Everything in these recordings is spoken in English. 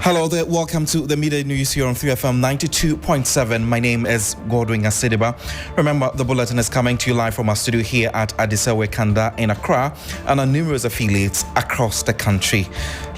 Hello there, welcome to the Midday News here on 3FM 92.7. My name is Godwim Asediba. Remember, the bulletin is coming to you live from our studio here at Adisawe Kanda in Accra and our numerous affiliates across the country.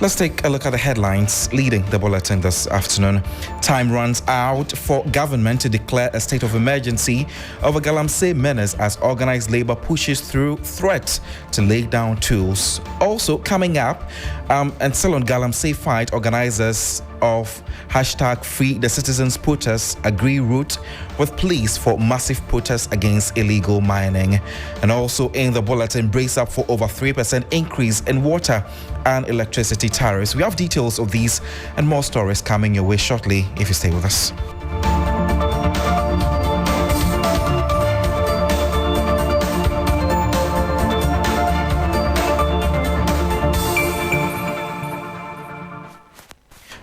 Let's take a look at the headlines leading the bulletin this afternoon. Time runs out for government to declare a state of emergency over Galamsey menace as organized labor pushes through threats to lay down tools. Also coming up, and still on Galamsey fight, organizers of hashtag Free the Citizens protest agree route with police for massive protests against illegal mining. And also in the bulletin, brace up for over 3% increase in water and electricity tariffs. We have details of these and more stories coming your way shortly if you stay with us.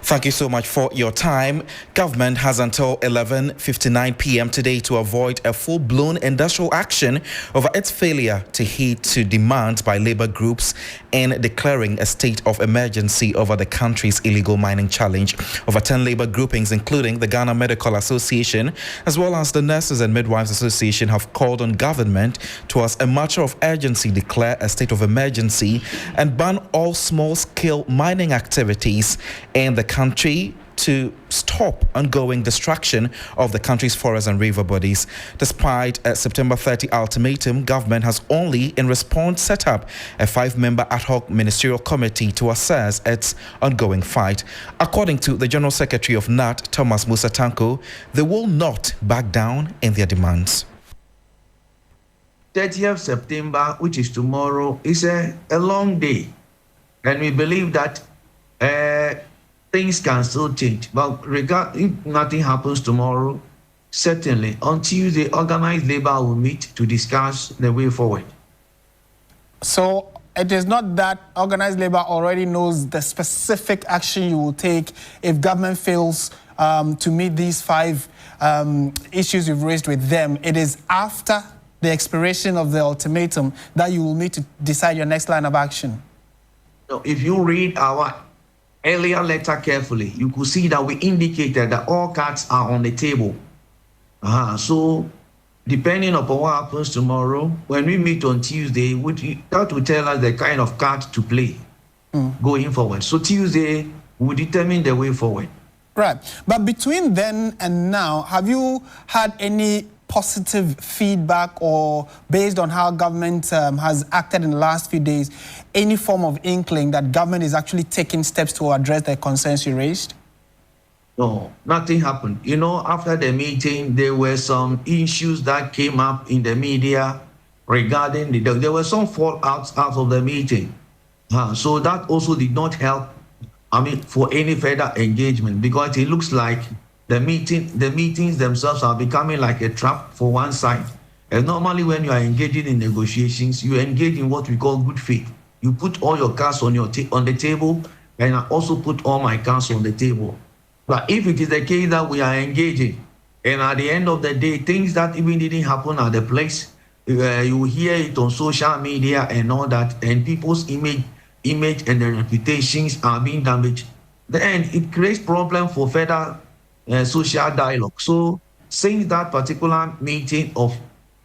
Thank you so much for your time. Government has until 11:59 p.m. today to avoid a full-blown industrial action over its failure to heed to demands by labor groups in declaring a state of emergency over the country's illegal mining challenge. Over 10 labor groupings, including the Ghana Medical Association, as well as the Nurses and Midwives Association, have called on government to, as a matter of urgency, declare a state of emergency and ban all small-scale mining activities in the country to stop ongoing destruction of the country's forests and river bodies. Despite a September 30 ultimatum, government has only in response set up a 5-member ad hoc ministerial committee to assess its ongoing fight. According to the General Secretary of NAT, Thomas Musa Tanko, they will not back down in their demands. 30th September, which is tomorrow, is a long day, and we believe that things can still change. But if nothing happens tomorrow, certainly on Tuesday, organized labor will meet to discuss the way forward. So it is not that organized labor already knows the specific action you will take if government fails to meet these 5 issues you've raised with them. It is after the expiration of the ultimatum that you will need to decide your next line of action. So if you read our earlier letter carefully, you could see that we indicated that all cards are on the table. So depending upon what happens tomorrow, when we meet on Tuesday, that will tell us the kind of card to play going forward. So Tuesday will determine the way forward. Right. But between then and now, have you had any positive feedback, or based on how government has acted in the last few days, any form of inkling that government is actually taking steps to address the concerns you raised? No, nothing happened. You know, after the meeting, there were some issues that came up in the media regarding there were some fallouts out of the meeting. So that also did not help, for any further engagement, because it looks like the meetings themselves are becoming like a trap for one side. And normally when you are engaging in negotiations, you engage in what we call good faith. You put all your cards on the table, and I also put all my cards on the table. But if it is the case that we are engaging, and at the end of the day, things that even didn't happen at the place, you will hear it on social media and all that, and people's image and their reputations are being damaged, then it creates problem for further social dialogue. So since that particular meeting of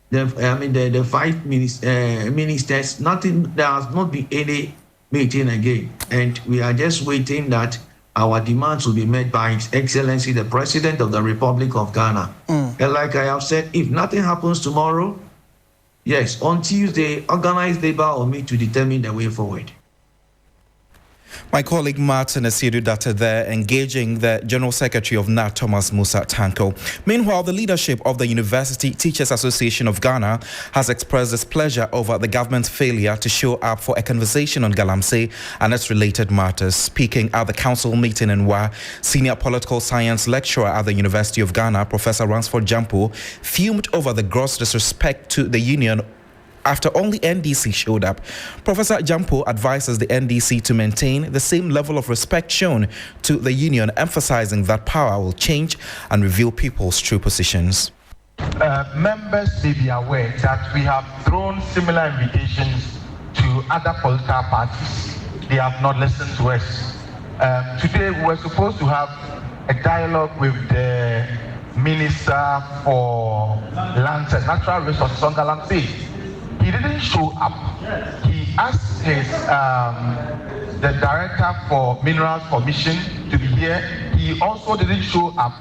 the 5 ministers, there has not been any meeting again, and we are just waiting that our demands will be met by His Excellency the President of the Republic of Ghana. And like I have said, if nothing happens tomorrow, yes, on Tuesday, organized labor will meet to determine the way forward. My colleague Martin Asiedu there, engaging the General Secretary of NAT, Thomas Musa Tanko. Meanwhile, the leadership of the University Teachers Association of Ghana has expressed displeasure over the government's failure to show up for a conversation on Galamsey and its related matters. Speaking at the council meeting in Wa, senior political science lecturer at the University of Ghana, Professor Ransford Jampo, fumed over the gross disrespect to the union after only NDC showed up. Professor Jampo advises the NDC to maintain the same level of respect shown to the union, emphasizing that power will change and reveal people's true positions. Members may be aware that we have thrown similar invitations to other political parties. They have not listened to us. Today we were supposed to have a dialogue with the Minister for Lands and Natural Resources on Galamsey. He didn't show up. He asked his the Director for Minerals Commission to be here. He also didn't show up.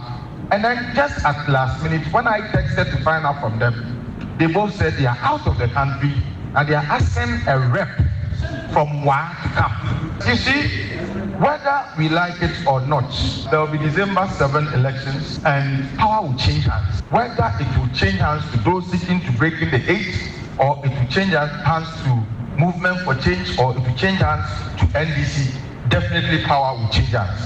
And then just at last minute, when I texted to find out from them, they both said they are out of the country and they are asking a rep from WA to come. You see, whether we like it or not, there will be December 7 elections and power will change hands. Whether it will change hands to those seeking to break in the 8, or it will change hands to Movement for Change, or it will change hands to NDC, definitely power will change hands.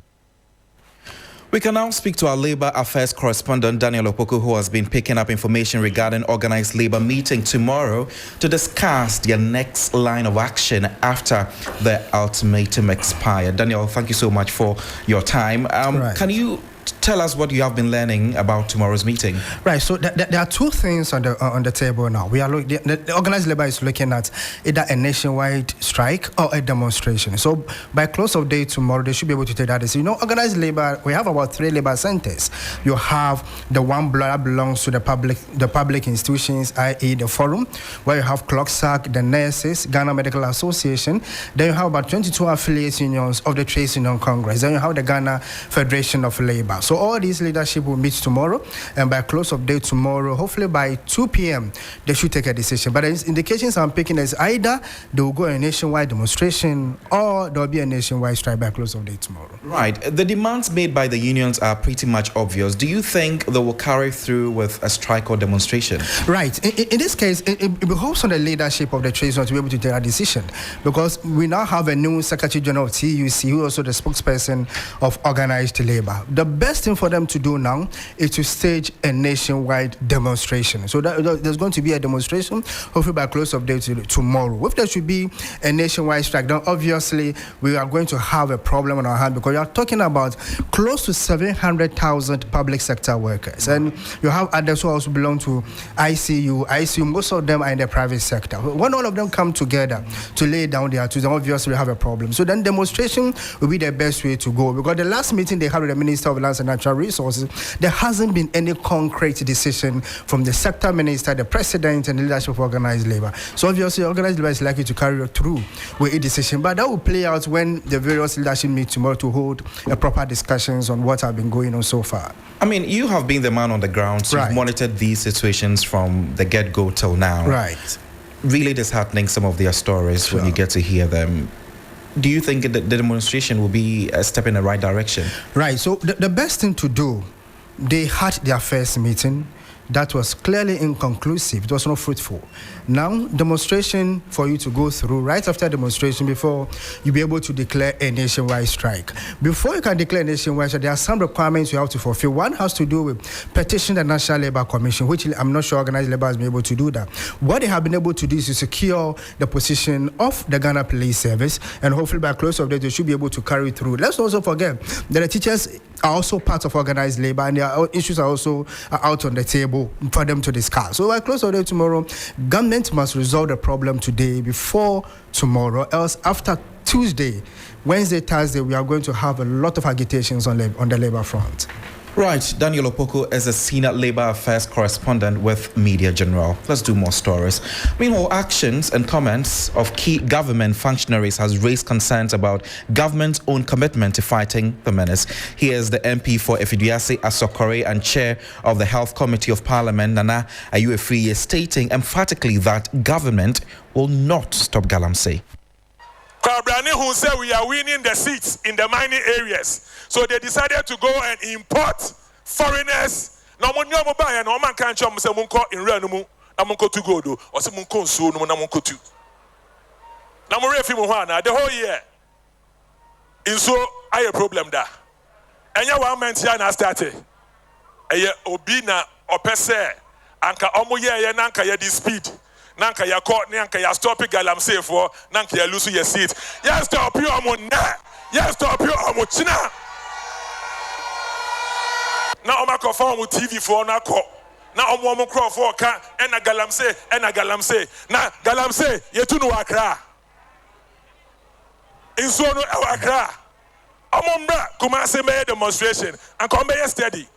We can now speak to our Labour Affairs correspondent, Daniel Opoku, who has been picking up information regarding organized Labour meeting tomorrow to discuss their next line of action after the ultimatum expired. Daniel, thank you so much for your time. Right. Can you tell us what you have been learning about tomorrow's meeting? Right, so there are two things on the table now. We are the organized labor is looking at either a nationwide strike or a demonstration. So by close of day tomorrow, they should be able to take that decision. Organized labor, we have about 3 labor centers. You have the one that belongs to the public institutions, i.e. the forum, where you have CLOCSAC, the nurses, Ghana Medical Association. Then you have about 22 affiliate unions of the Trades Union Congress. Then you have the Ghana Federation of Labor. So all these leadership will meet tomorrow, and by close of day tomorrow, hopefully by 2 p.m., they should take a decision. But the indications I'm picking is either they will go a nationwide demonstration or there will be a nationwide strike by close of day tomorrow. Right. The demands made by the unions are pretty much obvious. Do you think they will carry through with a strike or demonstration? Right. In this case, it behoves on the leadership of the trades union to be able to take a decision, because we now have a new Secretary General of TUC, who is also the spokesperson of organized labor. The best thing for them to do now is to stage a nationwide demonstration. So there's going to be a demonstration, hopefully by close of day tomorrow. If there should be a nationwide strike, then obviously we are going to have a problem on our hand, because you are talking about close to 700,000 public sector workers, and you have others who also belong to ICU. Most of them are in the private sector. When all of them come together to lay down their tools, then obviously we have a problem. So then demonstration will be the best way to go, because the last meeting they had with the Minister of Lands and Natural Resources, there hasn't been any concrete decision from the sector minister, the president, and the leadership of organized labor. So obviously organized labor is likely to carry through with a decision, but that will play out when the various leadership meet tomorrow to hold a proper discussions on what have been going on so far. I mean, you have been the man on the ground, so you've monitored these situations from the get-go till now. Right. Really disheartening, some of their stories when you get to hear them. Do you think the demonstration will be a step in the right direction? Right. So the best thing to do, they had their first meeting. That was clearly inconclusive. It was not fruitful. Now, demonstration for you to go through, right after demonstration, before you be able to declare a nationwide strike. Before you can declare a nationwide strike, there are some requirements you have to fulfill. One has to do with petition the National Labour Commission, which I'm not sure organized labor has been able to do that. What they have been able to do is to secure the position of the Ghana Police Service, and hopefully by close of day, they should be able to carry through. Let's also forget that the teachers are also part of organized labor, and their issues are also out on the table for them to discuss. So by close of day tomorrow, government must resolve the problem today before tomorrow, else after Tuesday, Wednesday, Thursday, we are going to have a lot of agitations on the labor front. Right, Daniel Opoku is a senior Labour Affairs correspondent with Media General. Let's do more stories. Meanwhile, actions and comments of key government functionaries has raised concerns about government's own commitment to fighting the menace. Here is the MP for Efiduase Asokore and chair of the Health Committee of Parliament, Nana Ayuefriye, stating emphatically that government will not stop Galamsey. Kwabrani who said we are winning the seats in the mining areas. So they decided to go and import foreigners. Now, when you buy and man can't show say munko in Renumu, Namunko to go do, or some munko so no Namunko to. Now, the whole year. In so, I have a problem there. And you want men to started. A obina or pese, anka omoye nanka ya this speed. Nanka ya caught, nanka ya stop it, Galamsey for, nanka ya lose your seat. Yes, stop you, Amona. Yes, stop you, Amochina. Now I'm a phone with TV for na call. Now I'm one crowd for car and a Galamsey. Now Galamsey, you too know Accra. In so no Accra. Omombra Kumasi made demonstration and come be steady.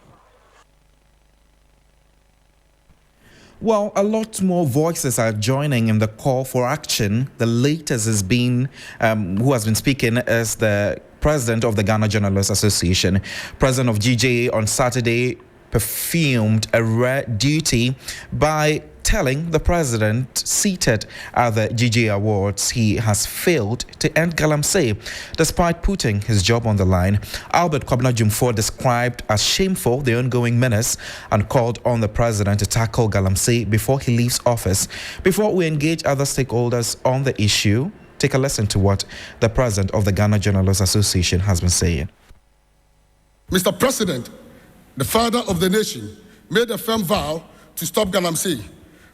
Well, a lot more voices are joining in the call for action. The latest has been, who has been speaking is the president of the Ghana Journalists Association. President of GJA on Saturday performed a rare duty by telling the president seated at the GJA Awards he has failed to end galamsey despite putting his job on the line. Albert Kwabena Jumfor described as shameful the ongoing menace and called on the president to tackle galamsey before he leaves office. Before we engage other stakeholders on the issue, take a listen to what the president of the Ghana Journalists Association has been saying. Mr. President, the father of the nation, made a firm vow to stop galamsey.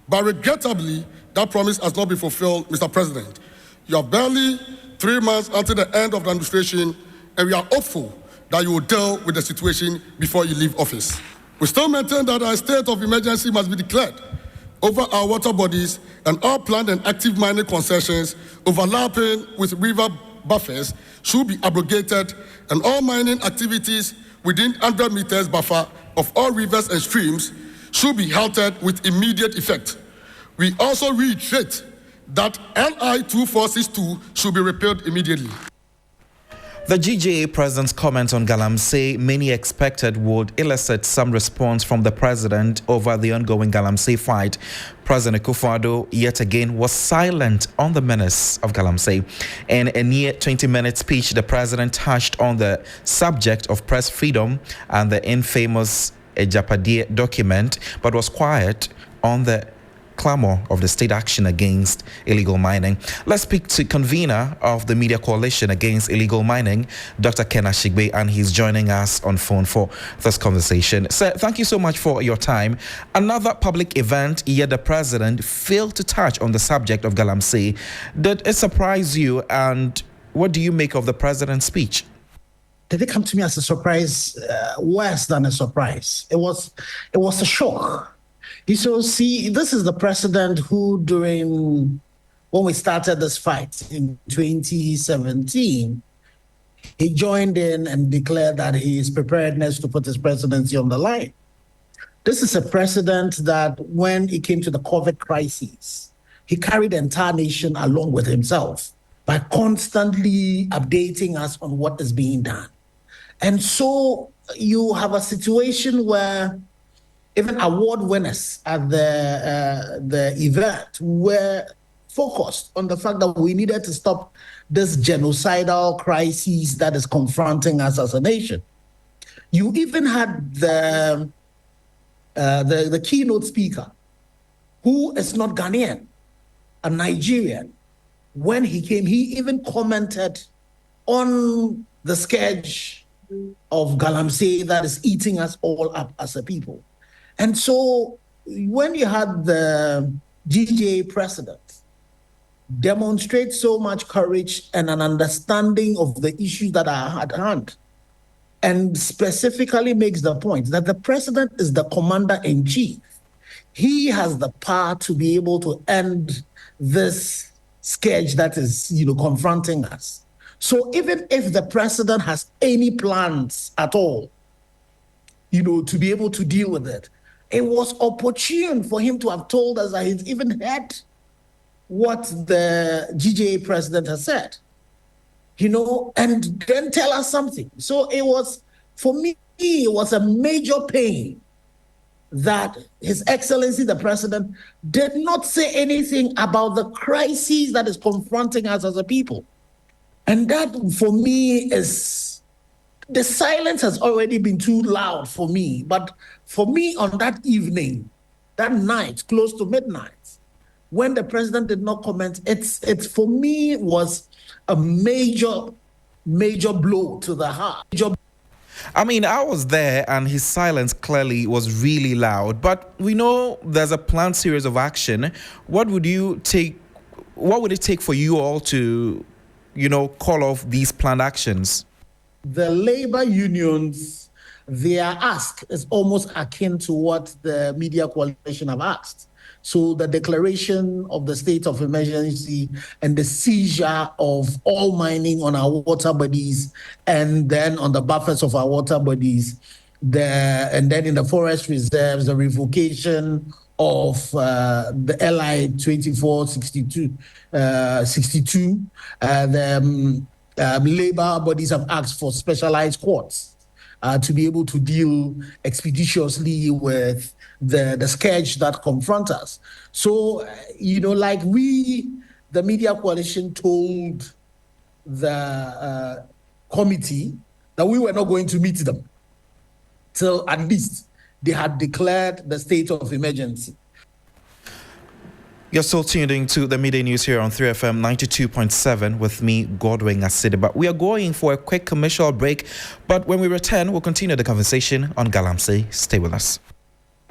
But regrettably, that promise has not been fulfilled, Mr. President. You are barely 3 months until the end of the administration, and we are hopeful that you will deal with the situation before you leave office. We still maintain that a state of emergency must be declared over our water bodies and all planned and active mining concessions overlapping with river buffers should be abrogated, and all mining activities within 100 meters buffer of all rivers and streams should be halted with immediate effect. We also reiterate that LI 2462 should be repealed immediately. The GJA president's comments on galamsey many expected would elicit some response from the president over the ongoing galamsey fight. President Akufo-Addo yet again was silent on the menace of galamsey. In a near 20-minute speech, the president touched on the subject of press freedom and the infamous Ejapade document, but was quiet on the clamor of the state action against illegal mining. Let's speak to convener of the Media Coalition Against Illegal Mining, Dr. Ken Ashigbe, and he's joining us on phone for this conversation. Sir, thank you so much for your time. Another public event, yet the president failed to touch on the subject of galamsey. Did it surprise you, and what do you make of the president's speech? Did it come to me as a surprise? Worse than a surprise. It was a shock. You see, this is the president who, when we started this fight in 2017, he joined in and declared that his preparedness to put his presidency on the line. This is a president that when it came to the COVID crisis, he carried the entire nation along with himself by constantly updating us on what is being done. And so you have a situation where even award winners at the event were focused on the fact that we needed to stop this genocidal crisis that is confronting us as a nation. You even had the keynote speaker, who is not Ghanaian, a Nigerian. When he came, he even commented on the scourge of galamsey that is eating us all up as a people. And so when you had the GJA president demonstrate so much courage and an understanding of the issues that are at hand, and specifically makes the point that the president is the commander-in-chief, he has the power to be able to end this scourge that is, confronting us. So even if the president has any plans at all, to be able to deal with it, it was opportune for him to have told us that he's even heard what the GJA president has said, and then tell us something. So it was, for me, it was a major pain that His Excellency, the president, did not say anything about the crisis that is confronting us as a people. And that, for me, the silence has already been too loud for me. But for me, on that evening, that night, close to midnight, when the president did not comment, it's for me was a major blow to the heart. I mean, I was there and his silence clearly was really loud, but we know there's a planned series of action. What would it take for you all to, call off these planned actions? The labor unions, their ask is almost akin to what the Media Coalition have asked. So the declaration of the state of emergency and the seizure of all mining on our water bodies and then on the buffers of our water bodies, and then in the forest reserves, the revocation of the LI 2462, the labor bodies have asked for specialized courts to be able to deal expeditiously with the scourge that confront us. So, like the media coalition told the committee that we were not going to meet them till at least they had declared the state of emergency. You're still tuned into the Midday News here on 3FM 92.7 with me, Godwim Asediba. We are going for a quick commercial break, but when we return, we'll continue the conversation on Galamsey. Stay with us.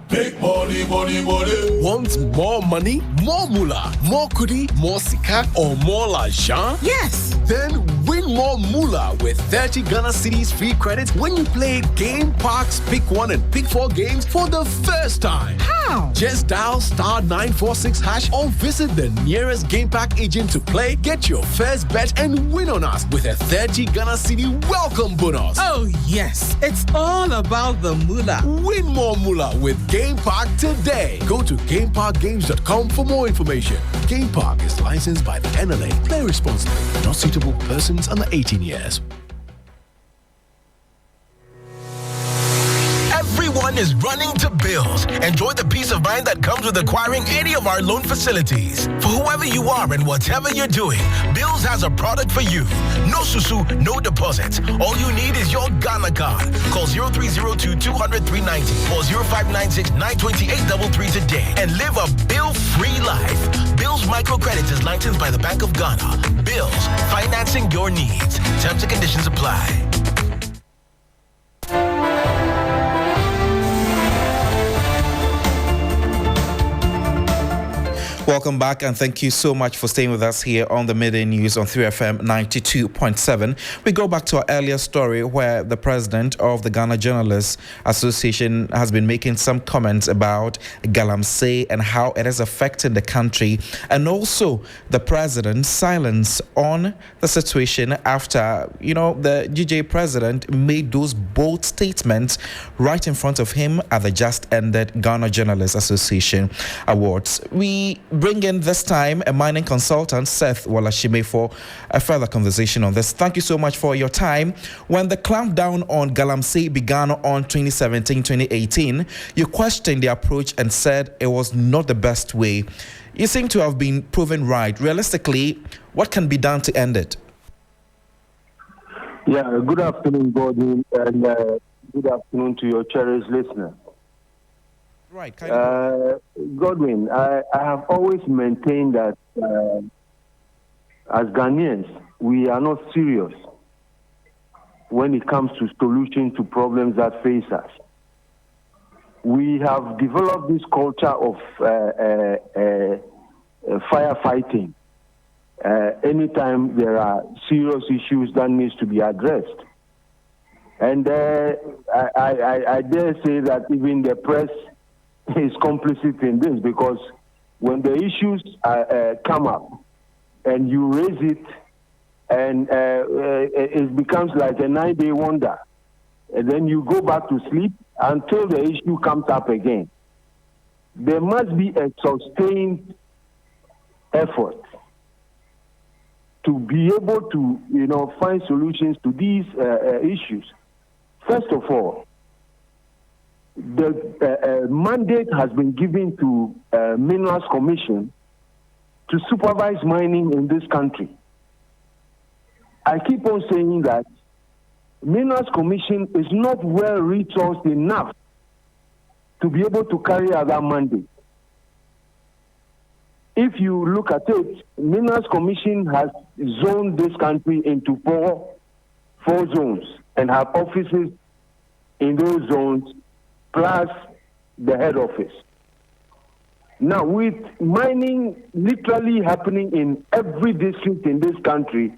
Big money, money, money. Want more money, more moolah, more kudi, more sika, or more l'argent? Yes. Then win more moolah with 30 Ghana Cedis free credit when you play Game Park's Pick 1 and Pick 4 games for the first time. How? Just dial *946# or visit the nearest Game Park agent to play, get your first bet, and win on us with a 30 Ghana Cedi welcome bonus. Oh, yes. It's all about the moolah. Win more moolah with Game Park today. Go to GameParkGames.com for more information. Game Park is licensed by the NLA. Play responsibly. Not suitable for persons under 18 years. Everyone is running to Bills. Enjoy the peace of mind that comes with acquiring any of our loan facilities. For whoever you are and whatever you're doing, Bills has a product for you. No susu, no deposits. All you need is your Ghana card. Call 0302-200-390 or 0596-928-33 today and live a bill-free life. Bills Microcredit is licensed by the Bank of Ghana. Bills, financing your needs. Terms and conditions apply. Welcome back, and thank you so much for staying with us here on the Midday News on 3FM 92.7. We go back to our earlier story where the president of the Ghana Journalists Association has been making some comments about Galamsey and how it is affecting the country, and also the president's silence on the situation after, the GJ president made those bold statements right in front of him at the just ended Ghana Journalists Association Awards. We bring in this time a mining consultant, Seth Walashime, for a further conversation on this. Thank you so much for your time. When the clampdown on Galamsey began on 2017-2018, you questioned the approach and said it was not the best way. You seem to have been proven right. Realistically, what can be done to end it? Yeah, good afternoon, Godwin, and good afternoon to your cherished listeners. Right. Godwin, I have always maintained that as Ghanaians, we are not serious when it comes to solutions to problems that face us. We have developed this culture of firefighting anytime there are serious issues that needs to be addressed. And I dare say that even the press is complicit in this, because when the issues come up and you raise it, and it becomes like a 9-day wonder, and then you go back to sleep until the issue comes up again. There must be a sustained effort to be able to, find solutions to these issues. First of all, the mandate has been given to Minerals Commission to supervise mining in this country. I keep on saying that Minerals Commission is not well resourced enough to be able to carry out that mandate. If you look at it, Minerals Commission has zoned this country into four zones and have offices in those zones, plus the head office. Now, with mining literally happening in every district in this country,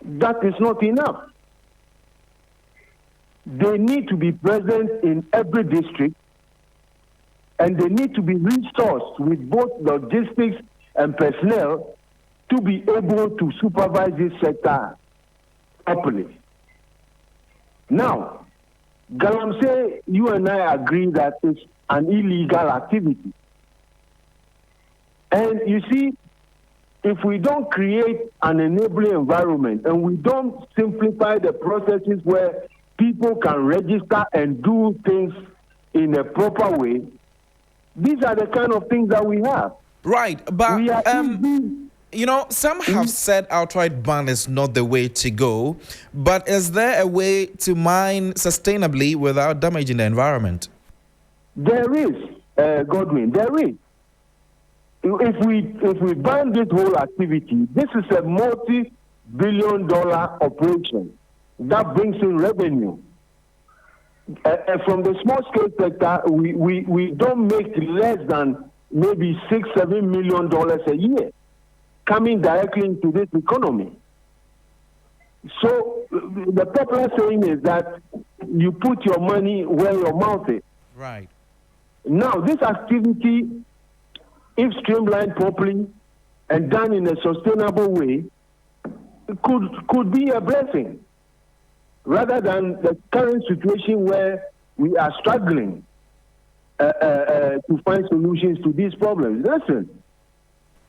that is not enough. They need to be present in every district and they need to be resourced with both logistics and personnel to be able to supervise this sector properly. Now, Galamsey, you and I agree that it's an illegal activity. And you see, if we don't create an enabling environment and we don't simplify the processes where people can register and do things in a proper way, these are the kind of things that we have. Right, but you know, some have said outright ban is not the way to go, but is there a way to mine sustainably without damaging the environment? There is, Godwin, there is. If we ban this whole activity, this is a multi-billion-dollar operation that brings in revenue. From the small-scale sector, we don't make less than maybe $6-7 million a year coming directly into this economy. So the popular saying is that you put your money where your mouth is. Right. Now, this activity, if streamlined properly and done in a sustainable way, could be a blessing, rather than the current situation where we are struggling to find solutions to these problems. Listen.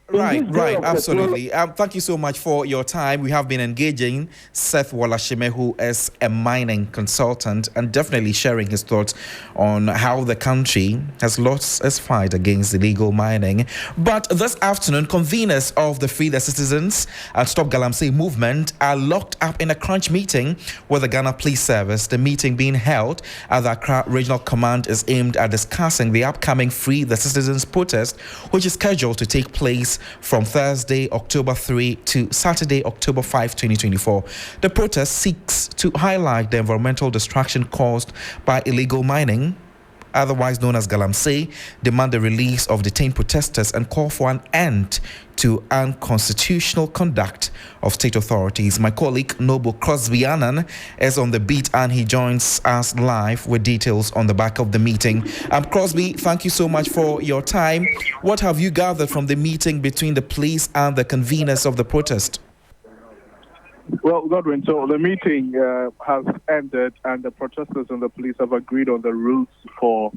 Right, absolutely. Thank you so much for your time. We have been engaging Seth Wolashime, who is a mining consultant, and definitely sharing his thoughts on how the country has lost its fight against illegal mining. But this afternoon, conveners of the Free the Citizens and Stop Galamsey movement are locked up in a crunch meeting with the Ghana Police Service. The meeting being held at the Accra Regional Command is aimed at discussing the upcoming Free the Citizens protest, which is scheduled to take place from Thursday, October 3 to Saturday, October 5, 2024. The protest seeks to highlight the environmental destruction caused by illegal mining, otherwise known as Galamsey, demand the release of detained protesters, and call for an end to unconstitutional conduct of state authorities. My colleague Noble Crosby Annan is on the beat and he joins us live with details on the back of the meeting. Crosby, thank you so much for your time. What have you gathered from the meeting between the police and the conveners of the protest? Well, Godwin, so the meeting has ended and the protesters and the police have agreed on the routes for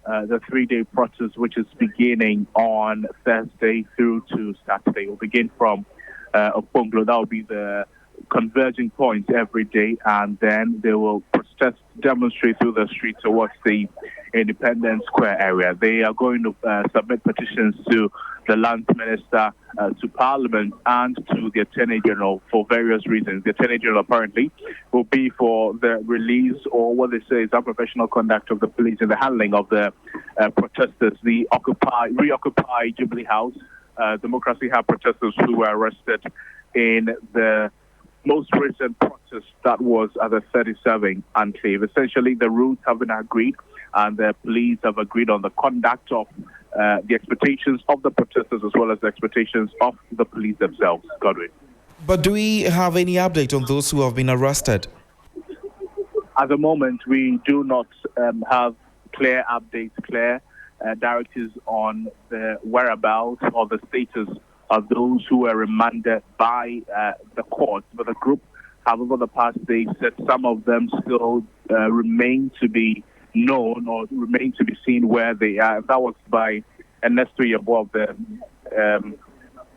the 3-day protest, which is beginning on Thursday through to Saturday. It will begin from Oponglo. That will be the converging point every day, and then they will demonstrate through the street towards the Independence Square area. They are going to submit petitions to the Land Minister, to Parliament, and to the Attorney General for various reasons. The Attorney General apparently will be for the release, or what they say is unprofessional conduct of the police in the handling of the protesters. The reoccupy Jubilee House, Democracy Hub protesters who were arrested in the most recent protest that was at the 37 enclave. Essentially, the rules have been agreed, and the police have agreed on the conduct of the expectations of the protesters as well as the expectations of the police themselves. Godwin. But do we have any update on those who have been arrested? At the moment, we do not have clear updates, directives on the whereabouts or the status of those who were remanded by the courts. But the group have, over the past days, said some of them still remain to be known or remain to be seen where they are. That was by Ernesto Yabo of the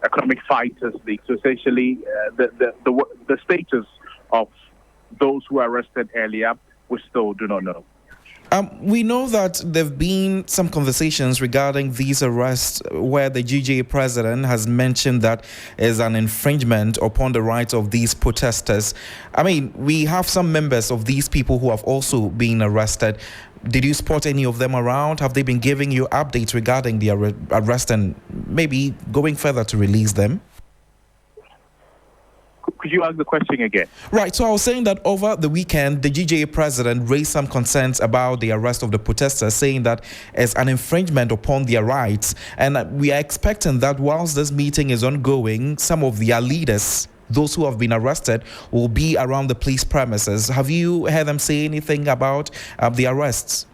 Economic Fighters League. So essentially, the status of those who were arrested earlier, we still do not know. We know that there have been some conversations regarding these arrests where the GJA president has mentioned that is an infringement upon the rights of these protesters. I mean, we have some members of these people who have also been arrested. Did you spot any of them around? Have they been giving you updates regarding the arrest and maybe going further to release them? Could you ask the question again? Right, so I was saying that over the weekend, the GJA president raised some concerns about the arrest of the protesters, saying that it's an infringement upon their rights. And we are expecting that whilst this meeting is ongoing, some of their leaders, those who have been arrested, will be around the police premises. Have you heard them say anything about the arrests?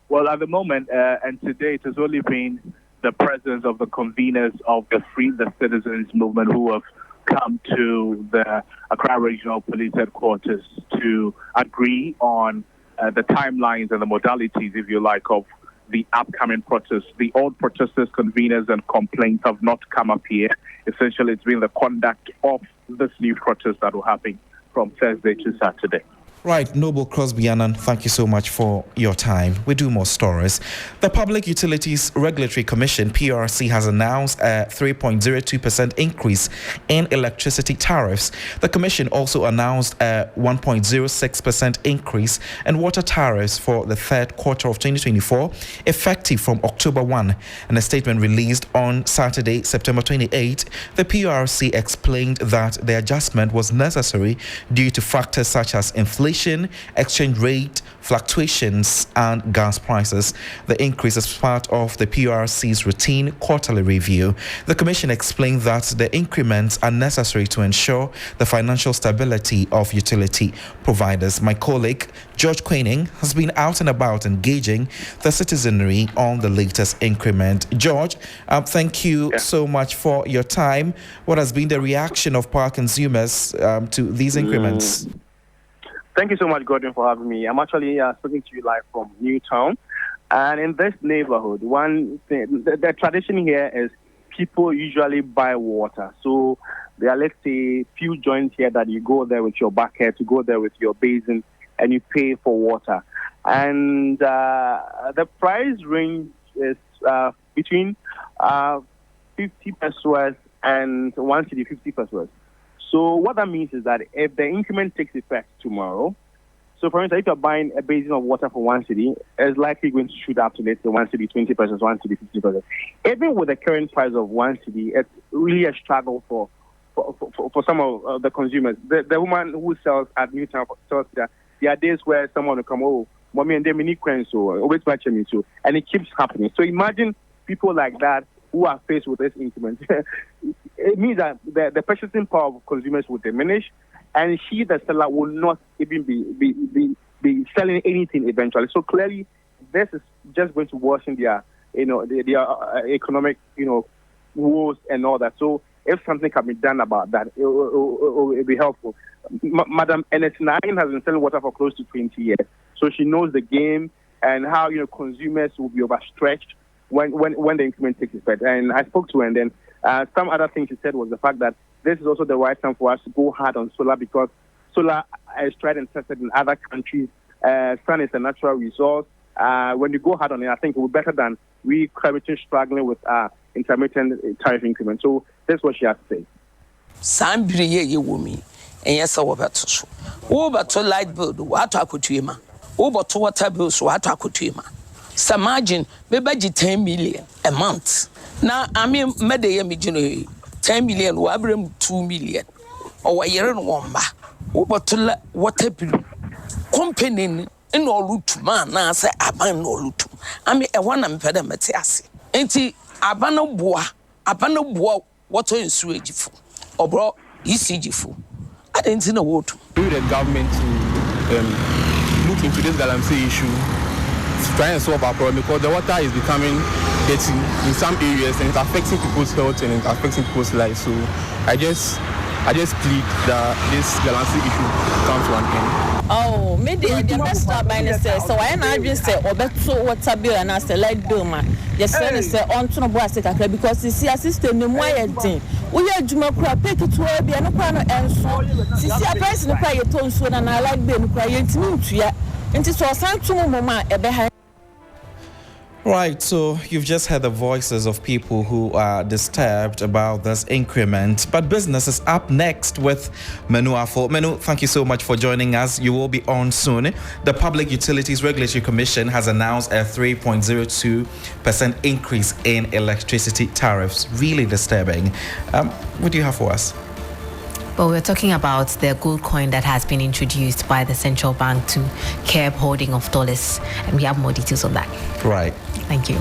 Well, at the moment, and today, it has only been the presence of the conveners of the Free the Citizens movement who have come to the Accra Regional Police Headquarters to agree on the timelines and the modalities, if you like, of the upcoming protests. The old protesters, conveners, and complaints have not come up here. Essentially, it's been the conduct of this new protest that will happen from Thursday to Saturday. Right, Noble Crosby Annan, thank you so much for your time. We do more stories. The Public Utilities Regulatory Commission, PRC, has announced a 3.02% increase in electricity tariffs. The Commission also announced a 1.06% increase in water tariffs for the third quarter of 2024, effective from October 1. In a statement released on Saturday, September 28, the PRC explained that the adjustment was necessary due to factors such as inflation, exchange rate fluctuations, and gas prices. The increase is part of the PRC's routine quarterly review. The Commission explained that the increments are necessary to ensure the financial stability of utility providers. My colleague, George Quaining, has been out and about engaging the citizenry on the latest increment. George, thank you so much for your time. What has been the reaction of power consumers to these increments? Thank you so much, Godwin, for having me. I'm actually speaking to you live from Newtown. And in this neighborhood, one thing, the tradition here is people usually buy water. So there are, let's say, few joints here that you go there with your bucket, you go there with your basin, and you pay for water. And the price range is between 50 pesos and 150 pesos. So what that means is that if the increment takes effect tomorrow, so for instance, if you're buying a basin of water for 1 cedi, it's likely going to shoot up to, let's say, 1 cedi 20 pesos, 1 cedi 50 pesos. Even with the current price of 1 cedi, it's really a struggle for some of the consumers. The woman who sells at Newtown sells there are days where someone will come, oh, mommy and them need so always watching me too, and it keeps happening. So imagine people like that who are faced with this increment. It means that the purchasing power of consumers will diminish, and the seller, will not even be selling anything eventually. So clearly, this is just going to worsen their economic, woes and all that. So if something can be done about that, it will be helpful. Madam NS9 has been selling water for close to 20 years, so she knows the game and how consumers will be overstretched when the increment takes effect. And I spoke to her, and then some other thing she said was the fact that this is also the right time for us to go hard on solar, because solar is tried and tested in other countries. Sun is a natural resource. When you go hard on it, I think it will be better than we currently struggling with intermittent tariff increment. So that's what she has to say. Sambiri ye wumi, and yes, over to light bill, what I could to him, over to water bills, what I could to him. So imagine, maybe 10 million a month. Now, I mean, Midday, 10 million, we 2 million. Or a year and one over to water bill. Company in all loot man, now say, Aban no loot. I mean, a one and pedamatiasi. Ain't he Abano boa, water in sewage full, or brought ECG full. I didn't know what. We the government to look into this Galamsey issue. Try and solve our problem, because the water is becoming dirty in some areas and it's affecting people's health and it's affecting people's lives. So I just plead that this Galamsey issue comes to an end. Oh, Midday, the best start by say so. I just say or better water bill and I say like do man. Just say on to no boy because you see a system no more thing. We are Juma crap pick it to be and no and so. See a person no cry tone so and I like them cry into ya. And it's so some to mama e Right, so you've just heard the voices of people who are disturbed about this increment. But business is up next with Manu Afful. Manu, thank you so much for joining us. You will be on soon. The Public Utilities Regulatory Commission has announced a 3.02% increase in electricity tariffs. Really disturbing. What do you have for us? Well, we're talking about the gold coin that has been introduced by the central bank to curb holding of dollars. And we have more details on that. Right. Thank you.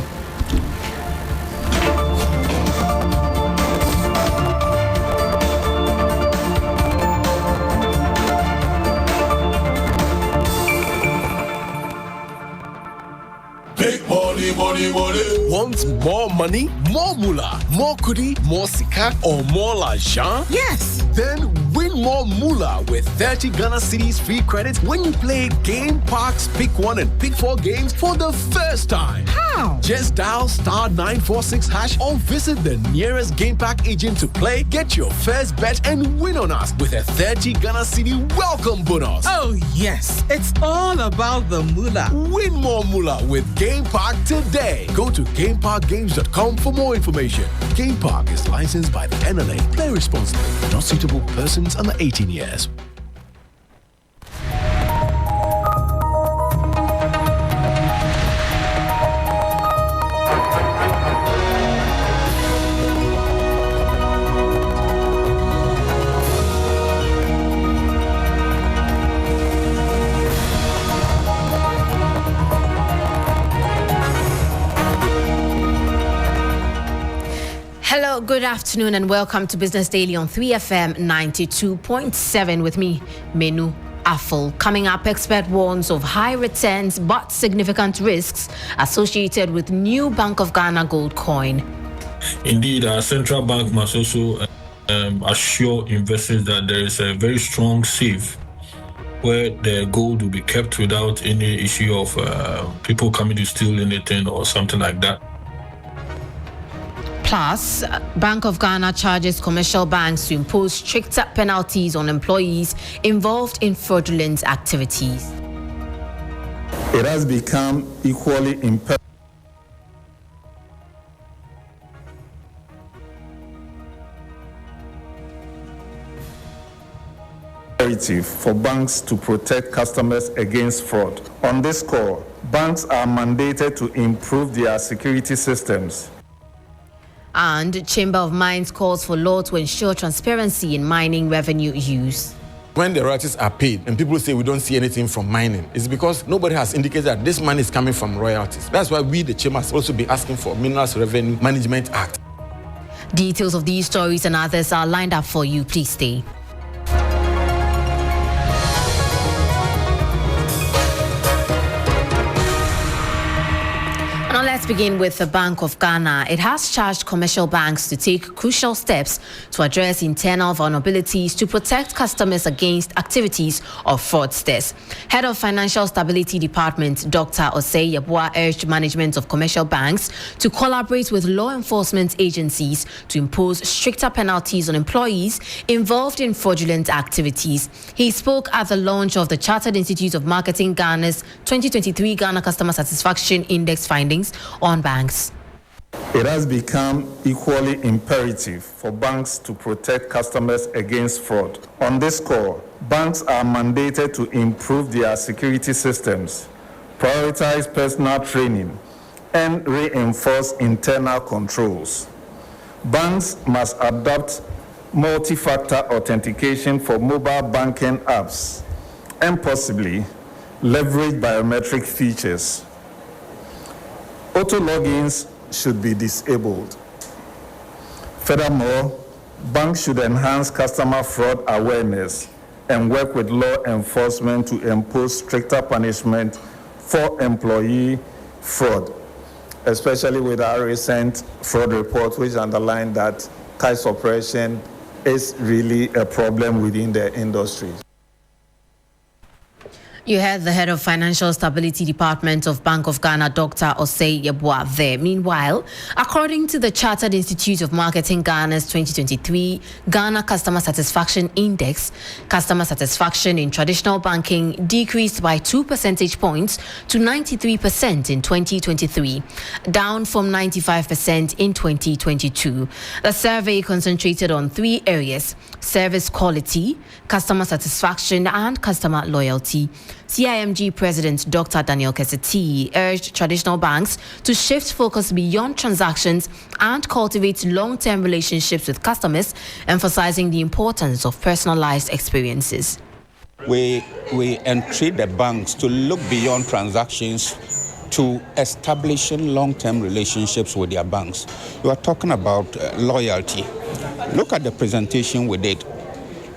Want more money, more moolah, more kudi, more sika, or more l'argent? Yes. Then win more moolah with 30 Ghana Cedis free credit when you play Game Park's Pick 1 and Pick 4 games for the first time. How? Just dial *946# or visit the nearest Game Park agent to play, get your first bet, and win on us with a 30 Ghana Cedi welcome bonus. Oh, yes. It's all about the moolah. Win more moolah with Game Park today. Go to GameParkGames.com for more information. Game Park is licensed by the NLA. Play responsibly. Not suitable persons under 18 years. Hello, good afternoon, and welcome to Business Daily on 3FM 92.7 with me, Manu. Afful. Coming up, expert warns of high returns but significant risks associated with new Bank of Ghana gold coin. Indeed, our central bank must also assure investors that there is a very strong safe where the gold will be kept without any issue of people coming to steal anything or something like that. Plus, Bank of Ghana charges commercial banks to impose stricter penalties on employees involved in fraudulent activities. It has become equally imperative for banks to protect customers against fraud. On this score, banks are mandated to improve their security systems. And Chamber of Mines calls for law to ensure transparency in mining revenue use. When the royalties are paid and people say we don't see anything from mining, it's because nobody has indicated that this money is coming from royalties. That's why we, the Chamber, has also been asking for Minerals Revenue Management Act. Details of these stories and others are lined up for you. Please stay. Now let's begin with the Bank of Ghana. It has charged commercial banks to take crucial steps to address internal vulnerabilities to protect customers against activities of fraudsters. Head of Financial Stability Department, Dr. Osei Yeboah, urged management of commercial banks to collaborate with law enforcement agencies to impose stricter penalties on employees involved in fraudulent activities. He spoke at the launch of the Chartered Institute of Marketing Ghana's 2023 Ghana Customer Satisfaction Index findings on banks. It has become equally imperative for banks to protect customers against fraud. On this score, banks are mandated to improve their security systems, prioritize personal training, and reinforce internal controls. Banks must adopt multi-factor authentication for mobile banking apps and possibly leverage biometric features. Auto logins should be disabled. Furthermore, banks should enhance customer fraud awareness and work with law enforcement to impose stricter punishment for employee fraud, especially with our recent fraud report, which underlined that cash suppression is really a problem within the industry. You heard the head of Financial Stability Department of Bank of Ghana, Dr. Osei Yeboah, there. Meanwhile, according to the Chartered Institute of Marketing Ghana's 2023 Ghana Customer Satisfaction Index, customer satisfaction in traditional banking decreased by 2 percentage points to 93% in 2023, down from 95% in 2022. The survey concentrated on 3 areas: service quality, customer satisfaction, and customer loyalty. CIMG President Dr. Daniel Keseti urged traditional banks to shift focus beyond transactions and cultivate long-term relationships with customers, emphasizing the importance of personalized experiences. We entreat the banks to look beyond transactions to establishing long-term relationships with their banks. You are talking about loyalty. Look at the presentation we did.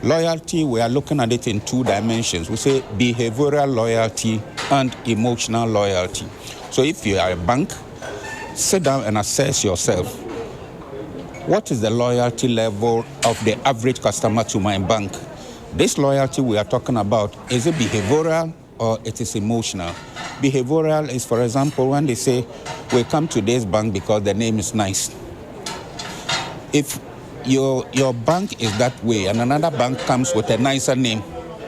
Loyalty, we are looking at it in 2 dimensions. We say behavioral loyalty and emotional loyalty. So if you are a bank, sit down and assess yourself. What is the loyalty level of the average customer to my bank? This loyalty we are talking about, is it behavioral or it is emotional? Behavioral is, for example, when they say, we come to this bank because the name is nice. If your bank is that way and another bank comes with a nicer name,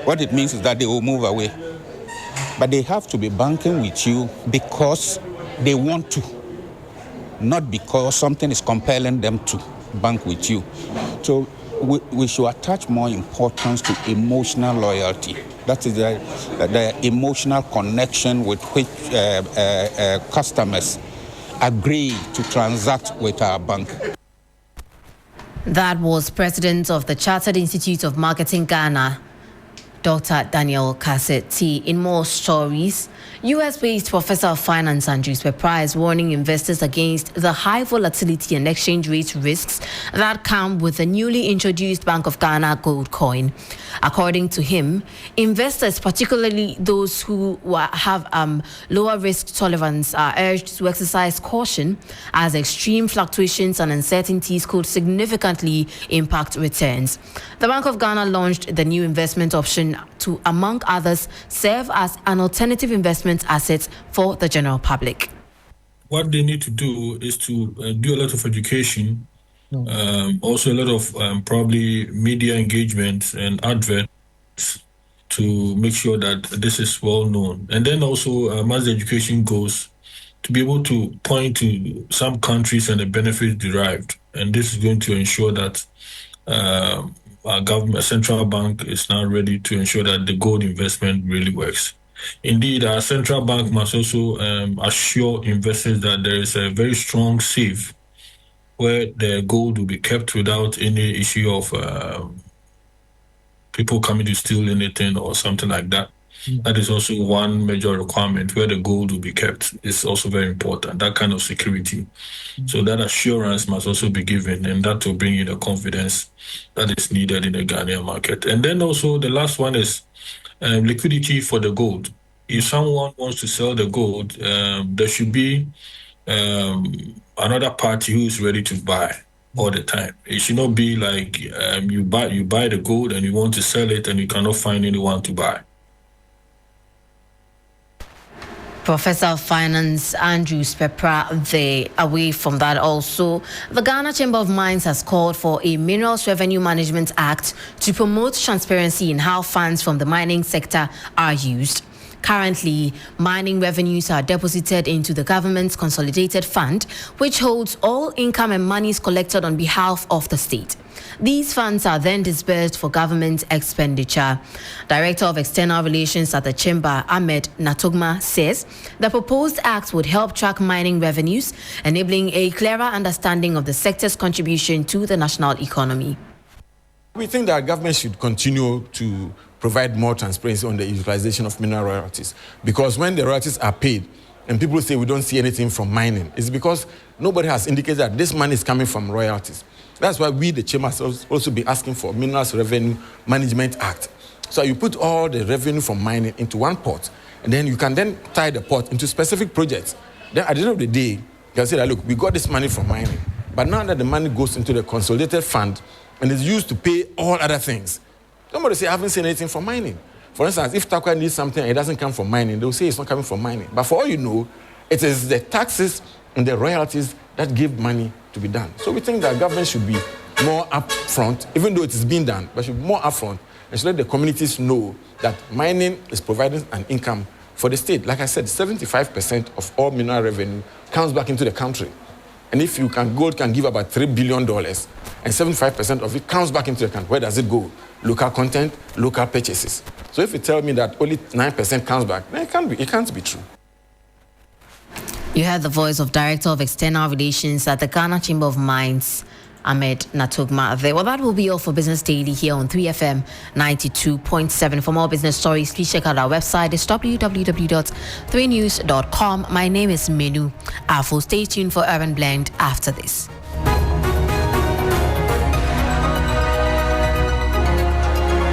what it means is that they will move away. But they have to be banking with you because they want to, not because something is compelling them to bank with you. So we should attach more importance to emotional loyalty. That is the emotional connection with which customers agree to transact with our bank. That was President of the Chartered Institute of Marketing Ghana, Dr. Daniel Kaseti. In more stories, US-based Professor of Finance Andrew Pepra is warning investors against the high volatility and exchange rate risks that come with the newly introduced Bank of Ghana gold coin. According to him, investors, particularly those who have lower risk tolerance, are urged to exercise caution as extreme fluctuations and uncertainties could significantly impact returns. The Bank of Ghana launched the new investment option to, among others, serve as an alternative investment asset for the general public. What they need to do is to do a lot of education, also a lot of probably media engagement and adverts to make sure that this is well known. And then also, as the education goes, to be able to point to some countries and the benefits derived. And this is going to ensure that our government, central bank, is now ready to ensure that the gold investment really works. Indeed, our central bank must also assure investors that there is a very strong safe where the gold will be kept without any issue of people coming to steal anything or something like that. That is also one major requirement where the gold will be kept. It's also very important, that kind of security. So that assurance must also be given, and that will bring in the confidence that is needed in the Ghanaian market. And then also the last one is liquidity for the gold. If someone wants to sell the gold, there should be another party who is ready to buy all the time. It should not be like you buy the gold and you want to sell it and you cannot find anyone to buy. Professor of Finance Andrew Pepra. Away from that also, the Ghana Chamber of Mines has called for a Minerals Revenue Management Act to promote transparency in how funds from the mining sector are used. Currently, mining revenues are deposited into the government's consolidated fund, which holds all income and monies collected on behalf of the state. These funds are then disbursed for government expenditure. Director of External Relations at the Chamber, Ahmed Natogma, says the proposed act would help track mining revenues, enabling a clearer understanding of the sector's contribution to the national economy. We think that government should continue to provide more transparency on the utilization of mineral royalties, because when the royalties are paid and people say we don't see anything from mining, it's because nobody has indicated that this money is coming from royalties. That's why we, the Chamber, also be asking for Minerals Revenue Management Act. So you put all the revenue from mining into one pot, and then you can then tie the pot into specific projects. Then at the end of the day, you can say that, look, we got this money from mining, but now that the money goes into the consolidated fund and is used to pay all other things, nobody say, I haven't seen anything from mining. For instance, if Takwa needs something and it doesn't come from mining, they'll say it's not coming from mining. But for all you know, it is the taxes and the royalties that give money to be done. So we think that government should be more upfront, even though it is being done, but should be more upfront and should let the communities know that mining is providing an income for the state. Like I said, 75% of all mineral revenue comes back into the country. And if gold can give about $3 billion, and 75% of it comes back into the country, where does it go? Local content, local purchases. So if you tell me that only 9% comes back, then it can't be true. You heard the voice of Director of External Relations at the Ghana Chamber of Mines, Ahmed Natogma. Well, that will be all for Business Daily here on 3FM 92.7. For more business stories, please check out our website. It's www.3news.com. My name is Manu. Afful. Stay tuned for Urban Blend after this.